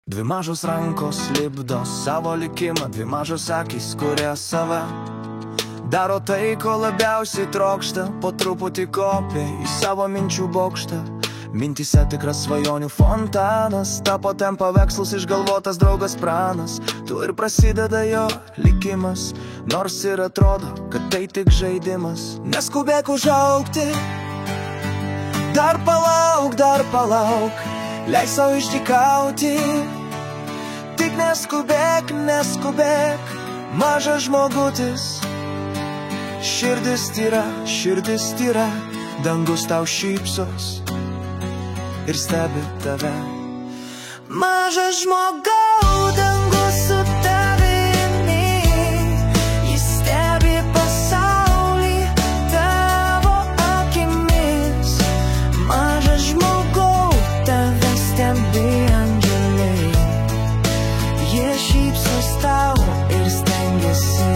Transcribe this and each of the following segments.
Dvi mažos rankos lipdo savo likimą, dvi mažos akys kuria save. Daro tai, ko labiausiai trokšta, po truputį kopia į savo minčių bokštą. Mintyse tikras svajonių fontanas, tapo ten paveikslus išgalvotas draugas pranas. Tu ir prasideda jo likimas, nors ir atrodo, kad tai tik žaidimas. Neskubėk užaugti, dar palauk, leik savo išdykauti. Tik neskubėk, mažas žmogutis. Širdis tyra, dangus tau šypsos ir stebi tave. Mažas žmogau, dangus su tavimi, jis stebi pasaulį tavo akimis. Mažas žmogau, tave stebi angelai, jie šypsos tau ir stengiasi,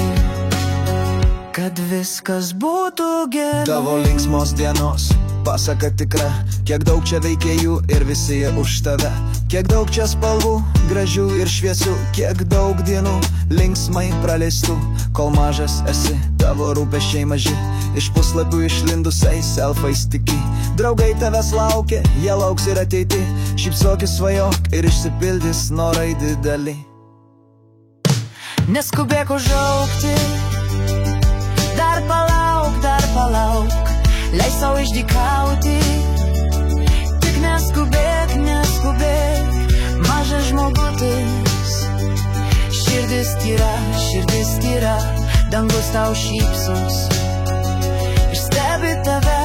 kad viskas būtų gerai. Tavo linksmos dienos pasaka tikra, kiek daug čia veikėjų ir visi jie už tave. Kiek daug čia spalvų, gražių ir šviesių, kiek daug dienų linksmai praleistų. Kol mažas esi, tavo rūpesčiai maži, iš puslapių išlindusiais elfais tiki. Draugai tavęs laukia, jie lauks ir ateity. Šypsokis, svajok ir išsipildys norai dideli. Neskubėk užaugti, dar palauk, leis savo išdykauti. Tik neskubėk, mažas žmogutis. Širdis tyra, dangus tau šypsos ir stebi tave.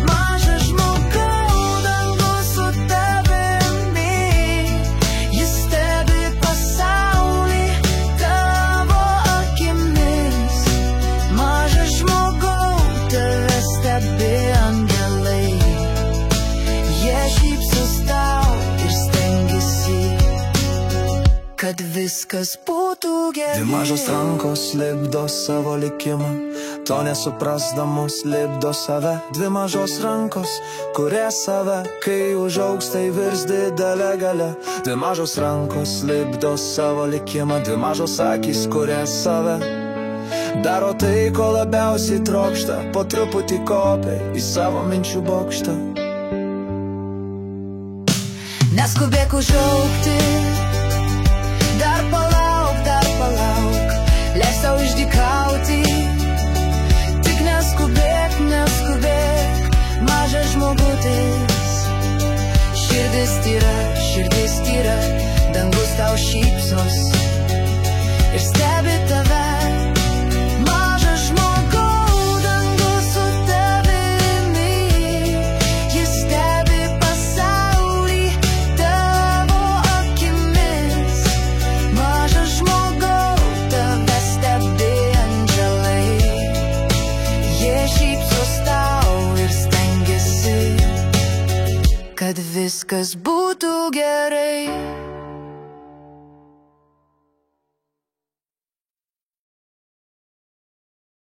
Mažas žmogau, dangus su tavimi, jis stebi pasaulį tavo akimis. Mažas žmogau, tave stebi angelai, jie šypsos tau ir stengiasi, kad viskas būtų gerai. Dvi mažos rankos lipdo savo likimą, to nesuprasdamos lipdo save. Dvi mažos rankos kuria save, kai užaugs tai virs didelė galia. Dvi mažos rankos lipdo savo likimą, dvi mažos akys kuria save. Daro tai, ko labiausiai trokšta, po truputį kopia į savo minčių bokštą. Neskubėk užaugti, dar palauk, leis tau išdykauti. Tik neskubėk, mažas žmogutis. Širdis tyra, dangus tau šypsos ir stebi tave. Mažas žmogau, dangus su tavimi, jis stebi pasaulį tavo akimis. Mažas žmogau, tave stebi angelai, jie šypsos tau ir stengiasi, kad viskas būtų gerai.